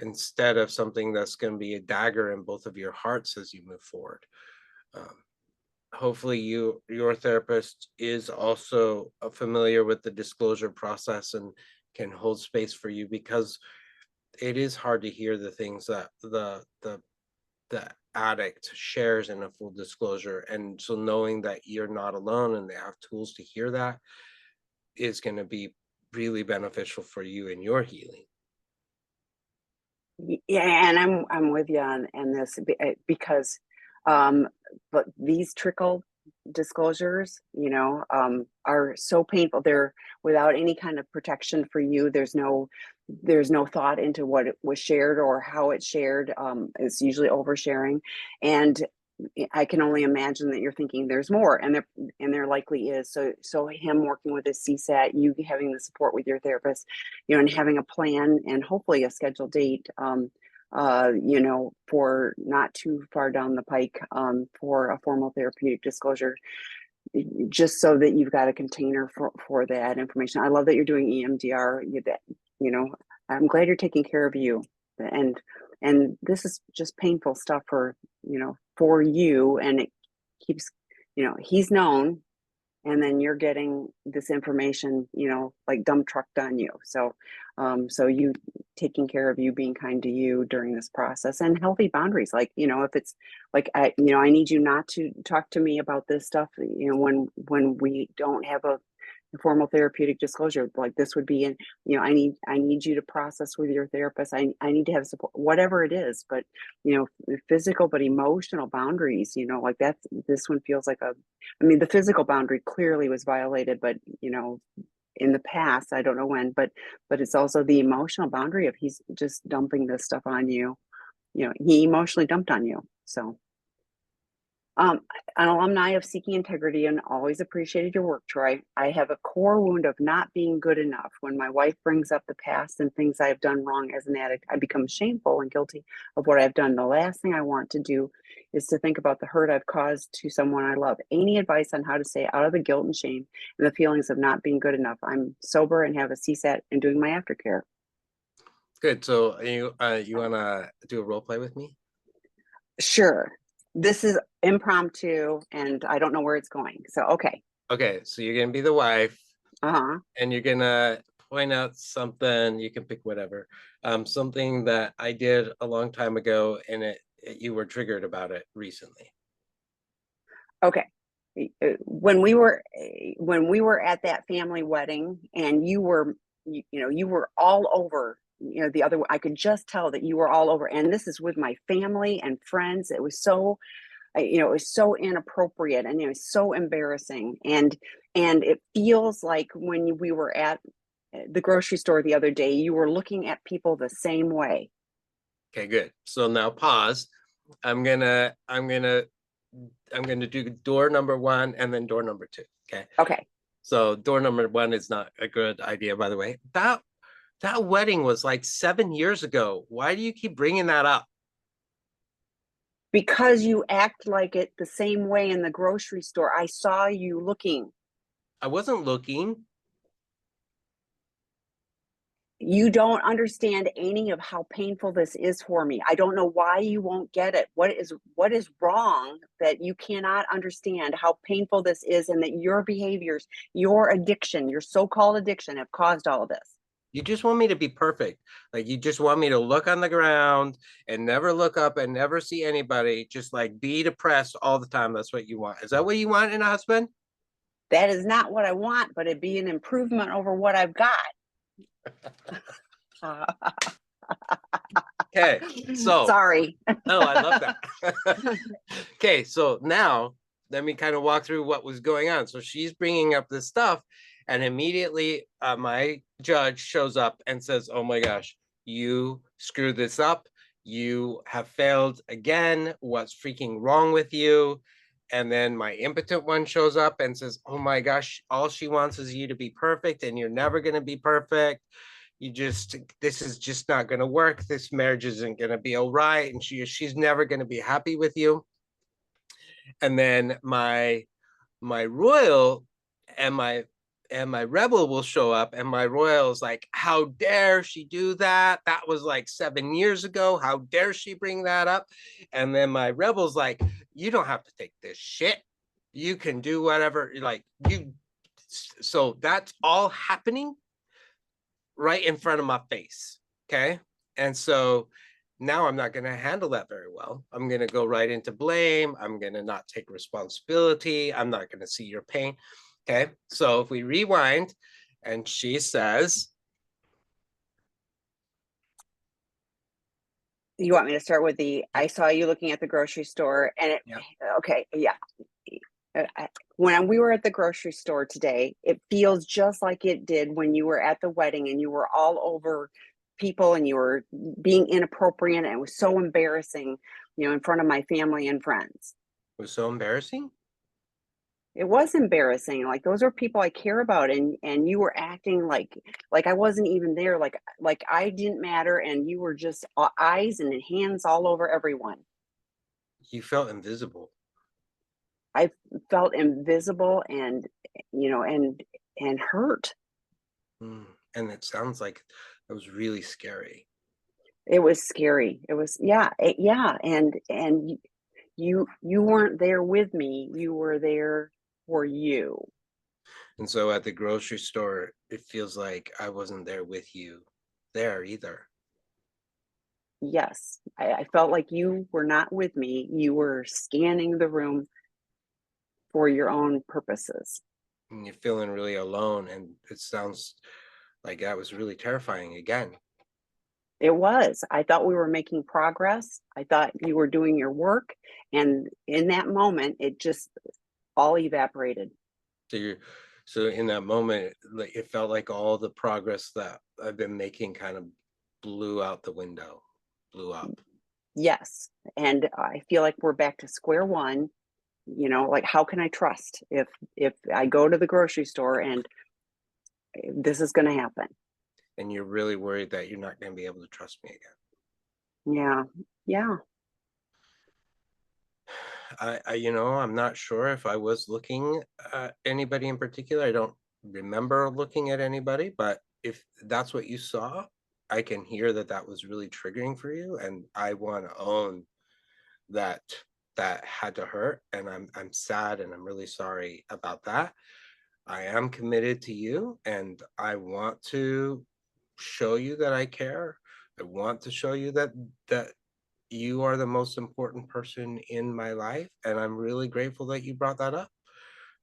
instead of something that's going to be a dagger in both of your hearts as you move forward. Hopefully your therapist is also familiar with the disclosure process and can hold space for you, because it is hard to hear the things that the addict shares in a full disclosure. And so knowing that you're not alone and they have tools to hear that is going to be really beneficial for you in your healing. Yeah, and I'm with you on this because but these trickle disclosures, are so painful. They're without any kind of protection for you. There's no thought into what it was shared or how it's shared. It's usually oversharing, and I can only imagine that you're thinking there's more, and there likely is. So him working with his CSAT, you having the support with your therapist, and having a plan and hopefully a scheduled date, for not too far down the pike, for a formal therapeutic disclosure, just so that you've got a container for that information. I love that you're doing EMDR. I'm glad you're taking care of you, and this is just painful stuff for you, and it keeps, he's known, and then you're getting this information, like dump trucked on you. So you taking care of you, being kind to you during this process, and healthy boundaries. Like, if it's like, I need you not to talk to me about this stuff, when we don't have a formal therapeutic disclosure, like this would be in, I need you to process with your therapist. I need to have support, whatever it is. But physical but emotional boundaries, like this one feels like the physical boundary clearly was violated, but in the past, I don't know when, but it's also the emotional boundary of he's just dumping this stuff on you. He emotionally dumped on you. So an alumni of Seeking Integrity, and always appreciated your work, Troy. I have a core wound of not being good enough. When my wife brings up the past and things I have done wrong as an addict, I become shameful and guilty of what I've done. The last thing I want to do is to think about the hurt I've caused to someone I love. Any advice on how to stay out of the guilt and shame and the feelings of not being good enough? I'm sober and have a CSAT and doing my aftercare. Good. So you want to do a role play with me? Sure. This is impromptu and I don't know where it's going. So, okay. Okay. So you're going to be the wife. Uh-huh. And you're going to point out something, you can pick whatever, something that I did a long time ago, and you were triggered about it recently. Okay. When we were at that family wedding, and you were all over, the other, I could just tell that you were all over, and this is with my family and friends. It was so, it was so inappropriate, and it was so embarrassing, and it feels like when we were at the grocery store the other day, you were looking at people the same way. Okay, good. So now pause. I'm gonna do door number 1 and then door number 2. Okay. Okay. So door number 1 is not a good idea, by the way. That wedding was like 7 years ago. Why do you keep bringing that up? Because you act like it the same way in the grocery store. I saw you looking. I wasn't looking. You don't understand any of how painful this is for me. I don't know why you won't get it. What is wrong that you cannot understand how painful this is, and that your behaviors, your addiction, your so-called addiction, have caused all of this? You just want me to be perfect. Like, you just want me to look on the ground and never look up and never see anybody, just like be depressed all the time. That's what you want. Is that what you want in a husband? That is not what I want, but it'd be an improvement over what I've got. Okay, so sorry. No, I love that. Okay, so now let me kind of walk through what was going on. So she's bringing up this stuff, and immediately my judge shows up and says, oh my gosh, you screwed this up. You have failed again. What's freaking wrong with you? And then my impotent one shows up and says, oh my gosh, all she wants is you to be perfect, and you're never going to be perfect. This is just not going to work. This marriage isn't going to be all right. And she's never going to be happy with you. And then my royal and my and my rebel will show up, and my royal is like, how dare she do that? That was like 7 years ago. How dare she bring that up? And then my rebel's like, you don't have to take this shit. You can do whatever, like you. So that's all happening right in front of my face. Okay. And so now I'm not going to handle that very well. I'm going to go right into blame. I'm going to not take responsibility. I'm not going to see your pain. Okay. So if we rewind, and she says, You want me to start with I saw you looking at the grocery store and yeah, okay, yeah. When we were at the grocery store today, it feels just like it did when you were at the wedding and you were all over people and you were being inappropriate and it was so embarrassing, in front of my family and friends. it was so embarrassing. It was embarrassing. Like those are people I care about, and you were acting like I wasn't even there, like I didn't matter, and you were just eyes and hands all over everyone. You felt invisible. I felt invisible and and hurt. And it sounds like it was really scary. It was scary. It was, yeah, yeah, and you weren't there with me. You were there for you. And so at the grocery store, it feels like I wasn't there with you there either. Yes, I felt like you were not with me. You were scanning the room for your own purposes. And you're feeling really alone. And it sounds like that was really terrifying again. It was. I thought we were making progress. I thought you were doing your work. And in that moment, it just all evaporated. So you're so in that moment, like it felt like all the progress that I've been making kind of blew out the window, blew up. Yes. And I feel like we're back to square one. Like how can I trust if I go to the grocery store and this is going to happen? And you're really worried that you're not going to be able to trust me again. Yeah. Yeah. I'm not sure if I was looking at anybody in particular. I don't remember looking at anybody, but if that's what you saw, I can hear that that was really triggering for you, and I want to own that that had to hurt, and I'm sad and I'm really sorry about that. I am committed to you, and I want to show you that I care. I want to show you that you are the most important person in my life, and I'm really grateful that you brought that up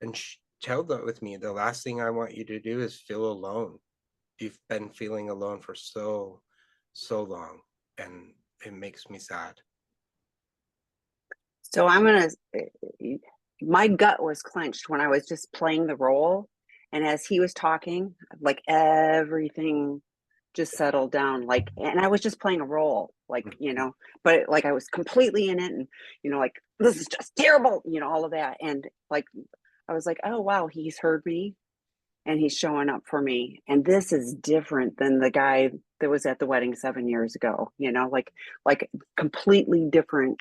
and tell that with me. The last thing I want you to do is feel alone. You've been feeling alone for so long, and it makes me sad. So my gut was clenched when I was just playing the role. And as he was talking, like everything just settled down. And I was just playing a role, but like I was completely in it. And, like, this is just terrible, all of that. And like, I was like, oh, wow, he's heard me and he's showing up for me. And this is different than the guy that was at the wedding 7 years ago, like completely different,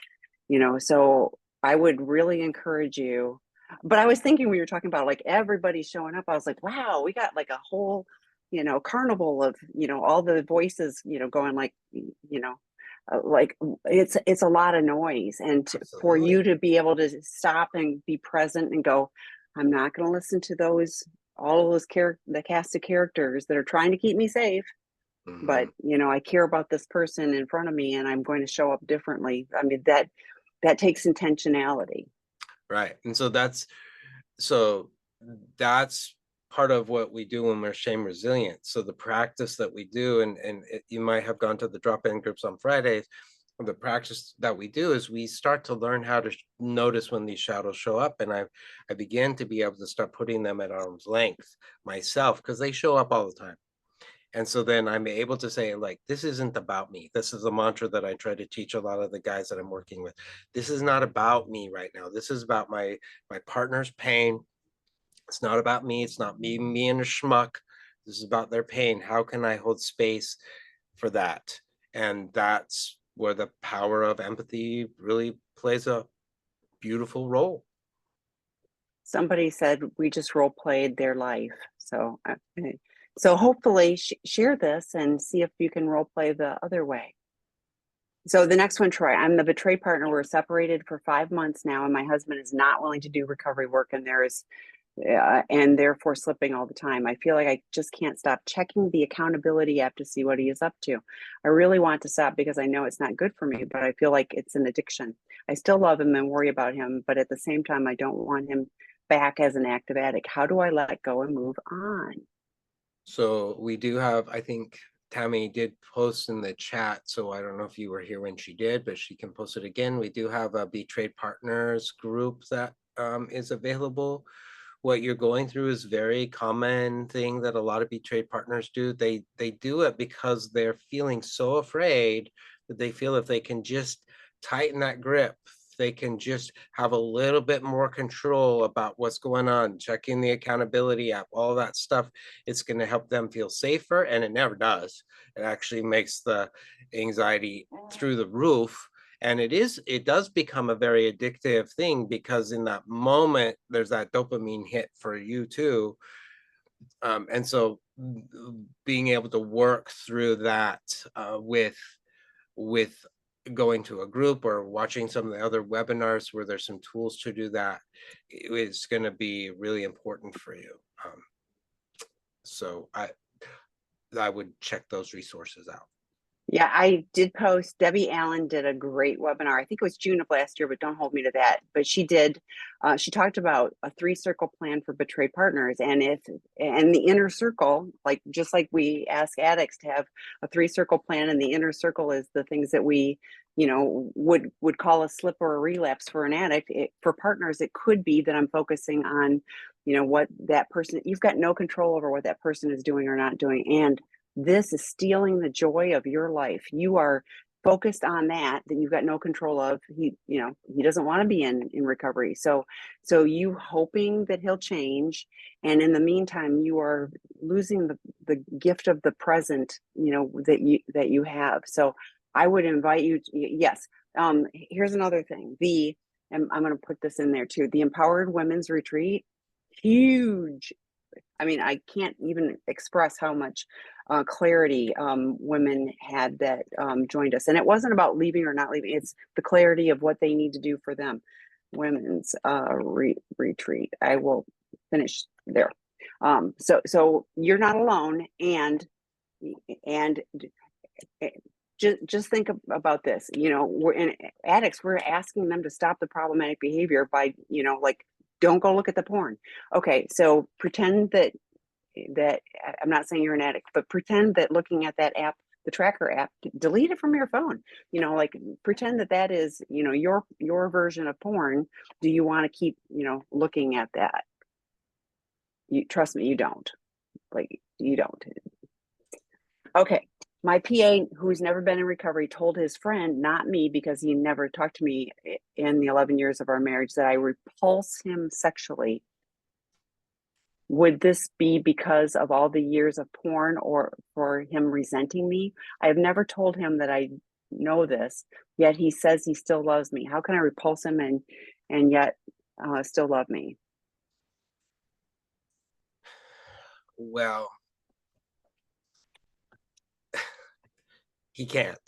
so I would really encourage you. But I was thinking when you were talking about like everybody showing up, I was like, wow, we got like a whole, carnival of, all the voices, going like it's a lot of noise. And for you Absolutely. to be able to stop and be present and go, I'm not going to listen to all of those the cast of characters that are trying to keep me safe. But Mhm. I care about this person in front of me, and I'm going to show up differently. I mean, that takes intentionality. Right. And so that's part of what we do when we're shame resilient. So the practice that we do, you might have gone to the drop-in groups on Fridays. The practice that we do is we start to learn how to notice when these shadows show up, and I began to be able to start putting them at arm's length myself, because they show up all the time. And so then I'm able to say, like, this isn't about me. This is a mantra that I try to teach a lot of the guys that I'm working with. This is not about me right now. This is about my partner's pain. It's not about me. It's not me and a schmuck. This is about their pain. How can I hold space for that? And that's where the power of empathy really plays a beautiful role. Somebody said we just role played their life. So hopefully share this and see if you can role play the other way. So the next one, Troy, I'm the betrayed partner. We're separated for 5 months now, and my husband is not willing to do recovery work, and therefore slipping all the time. I feel like I just can't stop checking the accountability app to see what he is up to. I really want to stop because I know it's not good for me, but I feel like it's an addiction. I still love him and worry about him, but at the same time, I don't want him back as an active addict. How do I let go and move on? So we do have, I think Tammy did post in the chat, so I don't know if you were here when she did, but she can post it again. We do have a Betrayed Partners group that is available. What you're going through is very common thing that a lot of betrayed partners do. They do it because they're feeling so afraid that they feel if they can just tighten that grip, they can just have a little bit more control about what's going on, checking the accountability app, all that stuff. It's going to help them feel safer, and it never does. It actually makes the anxiety through the roof. And it does become a very addictive thing, because in that moment there's that dopamine hit for you too. And so being able to work through that with going to a group or watching some of the other webinars where there's some tools to do that is going to be really important for you. So I would check those resources out. Yeah, I did post. Debbie Allen did a great webinar. I think it was June of last year, but don't hold me to that. But she talked about a 3-circle plan for betrayed partners. And the inner circle, like just like we ask addicts to have a 3-circle plan, and the inner circle is the things that we, would call a slip or a relapse for an addict. For partners, it could be that I'm focusing on, what that person, you've got no control over what that person is doing or not doing. And this is stealing the joy of your life. You are focused on that you've got no control of. He doesn't want to be in recovery. So you hoping that he'll change. And in the meantime, you are losing the gift of the present, that you have. So I would invite you to, yes. Here's another thing. And I'm going to put this in there too. The Empowered Women's Retreat, huge. I mean, I can't even express how much clarity women had that joined us. And it wasn't about leaving or not leaving. It's the clarity of what they need to do for them. Women's retreat. I will finish there. So you're not alone. And just think about this. We're in addicts. We're asking them to stop the problematic behavior by, like, don't go look at the porn. Okay, so pretend that I'm not saying you're an addict, but pretend that looking at that app, the tracker app, delete it from your phone. Like pretend that is, your version of porn. Do you want to keep, looking at that? Trust me, you don't. Like, you don't. Okay. My PA, who's never been in recovery, told his friend, not me, because he never talked to me in the 11 years of our marriage, that I repulse him sexually. Would this be because of all the years of porn, or for him resenting me? I have never told him that I know this, yet he says he still loves me. How can I repulse him and yet still love me? Well, he can't.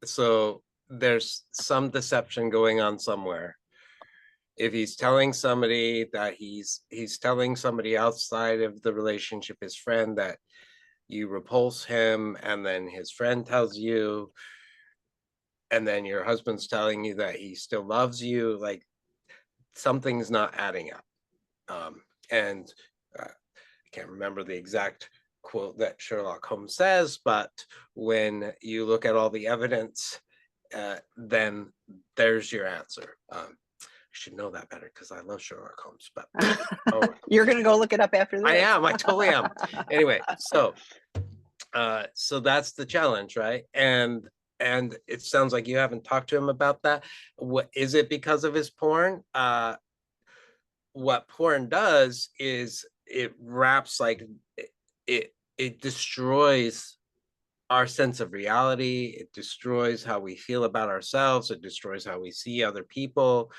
So there's some deception going on somewhere. If he's telling somebody that he's telling somebody outside of the relationship, his friend, that you repulse him, and then his friend tells you, and then your husband's telling you that he still loves you, like something's not adding up. And I can't remember the exact quote that Sherlock Holmes says, but when you look at all the evidence, then there's your answer. I should know that better because I love Sherlock Holmes, but You're gonna go look it up after this. I totally am. Anyway, so that's the challenge, right? And it sounds like you haven't talked to him about that. What is it, because of his porn? What porn does is it wraps, like, it destroys our sense of reality. It destroys how we feel about ourselves. It destroys how we see other people.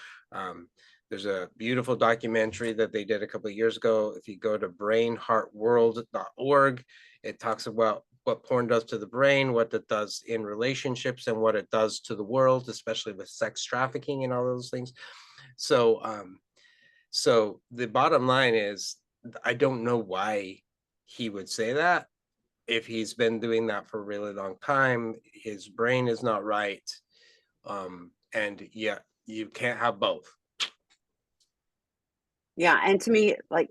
There's a beautiful documentary that they did a couple of years ago. If you go to brainheartworld.org, it talks about what porn does to the brain, what it does in relationships, and what it does to the world, especially with sex trafficking and all those things. So, so the bottom line is, I don't know why he would say that. If he's been doing that for a really long time, his brain is not right. And yeah, you can't have both. Yeah, and to me, like,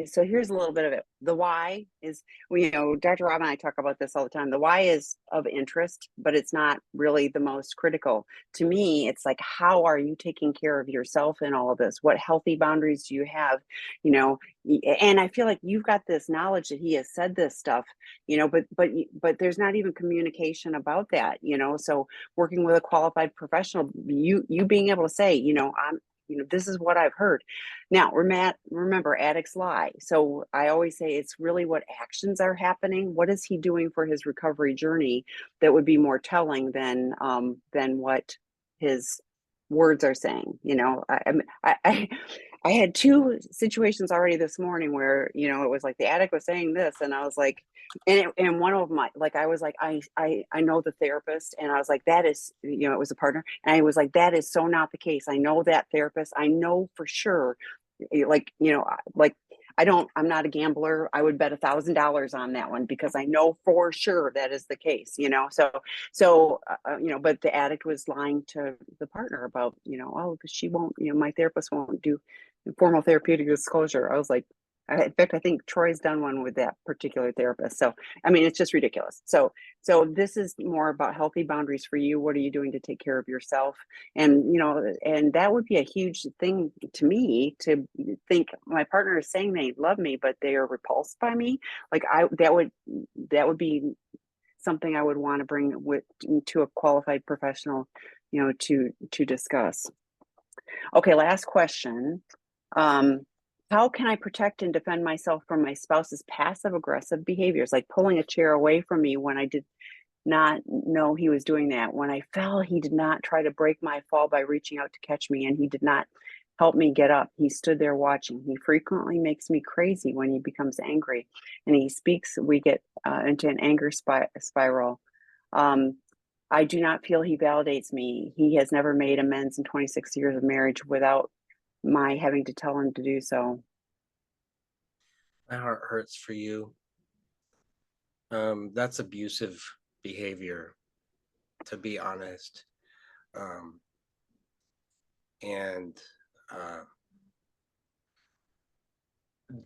so here's a little bit of it. The why is, well, you know, Dr. Rob and I talk about this all the time. The why is of interest, but it's not really the most critical. To me, it's like, how are you taking care of yourself in all of this? What healthy boundaries do you have? You know, and I feel like you've got this knowledge that he has said this stuff, you know, but there's not even communication about that, you know. So working with a qualified professional, you being able to say, you know, this is what I've heard. Now, remember, addicts lie. So I always say it's really what actions are happening. What is he doing for his recovery journey that would be more telling than what his words are saying? You know, I had two situations already this morning where, you know, it was like the addict was saying this, and I was like, and one of my, like, I was like, I know the therapist, and I was like, that is, you know, it was a partner, and I was like, that is so not the case. I know that therapist. I know for sure, like, you know, like, I'm not a gambler. I would bet $1,000 on that one because I know for sure that is the case, you know. You know, but the addict was lying to the partner about, you know, oh, she won't, you know, my therapist won't do formal therapeutic disclosure. I was like, in fact, I think Troy's done one with that particular therapist. So, I mean, it's just ridiculous. So this is more about healthy boundaries for you. What are you doing to take care of yourself? And, you know, and that would be a huge thing to me, to think my partner is saying they love me, but they are repulsed by me. Like, that would be something I would want to bring to a qualified professional, you know, to discuss. Okay, last question. Um, how can I protect and defend myself from my spouse's passive aggressive behaviors, like pulling a chair away from me when I did not know he was doing that? When I fell, he did not try to break my fall by reaching out to catch me, and he did not help me get up. He stood there watching. He frequently makes me crazy when he becomes angry, and he speaks. We get into an anger spiral. Um, I do not feel he validates me. He has never made amends in 26 years of marriage without my having to tell him to do so. My heart hurts for you. That's abusive behavior, to be honest. Um, and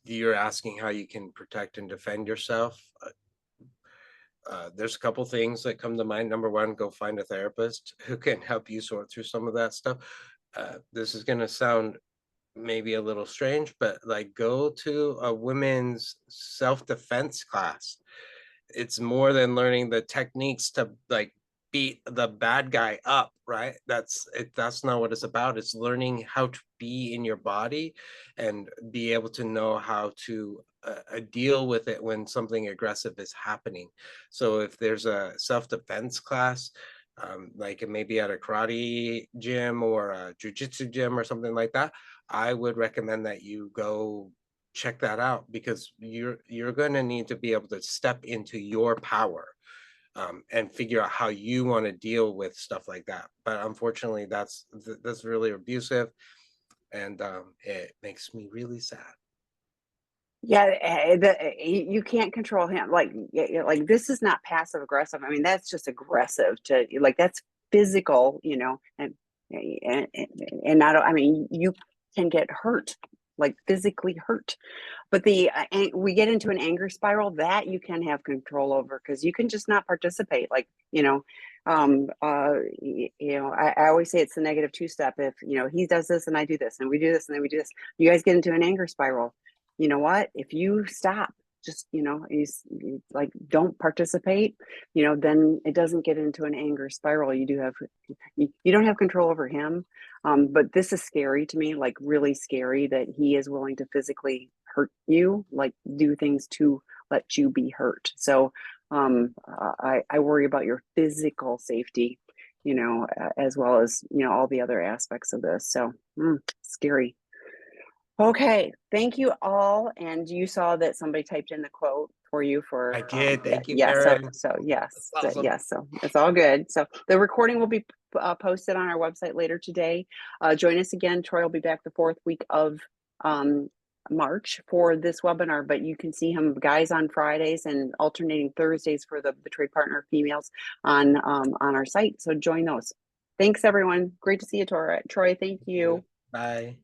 you're asking how you can protect and defend yourself. There's a couple things that come to mind. Number one, go find a therapist who can help you sort through some of that stuff. This is going to sound maybe a little strange, but like, go to a women's self-defense class. It's more than learning the techniques to like beat the bad guy up, right? That's not what it's about. It's learning how to be in your body and be able to know how to deal with it when something aggressive is happening. So if there's a self-defense class, like it may be at a karate gym or a jujitsu gym or something like that, I would recommend that you go check that out, because you're going to need to be able to step into your power, and figure out how you want to deal with stuff like that. But unfortunately, that's really abusive, and it makes me really sad. Yeah, you can't control him. Like, like, this is not passive aggressive. I mean, that's just aggressive to, like, that's physical, you know, and not. I mean, you can get hurt, like physically hurt. But we get into an anger spiral that you can have control over, because you can just not participate. Like, you know, I always say it's the negative two step. If, you know, he does this and I do this, and we do this and then we do this, you guys get into an anger spiral. You know what? If you stop, just, you know, you like, don't participate, you know, then it doesn't get into an anger spiral. You don't have control over him. But this is scary to me, like really scary, that he is willing to physically hurt you, like do things to let you be hurt. So I worry about your physical safety, you know, as well as, you know, all the other aspects of this. So scary. Okay, thank you all. And you saw that somebody typed in the quote for you for I did. that. Thank you, Yeah, so Karen. yes, That's awesome. yes, so it's all good. So the recording will be posted on our website later today. Join us again. Troy will be back the 4th week of March for this webinar, but you can see him guys on Fridays and alternating Thursdays for the trade partner females on our site. So join those. Thanks everyone. Great to see you, Troy. Thank you. Bye.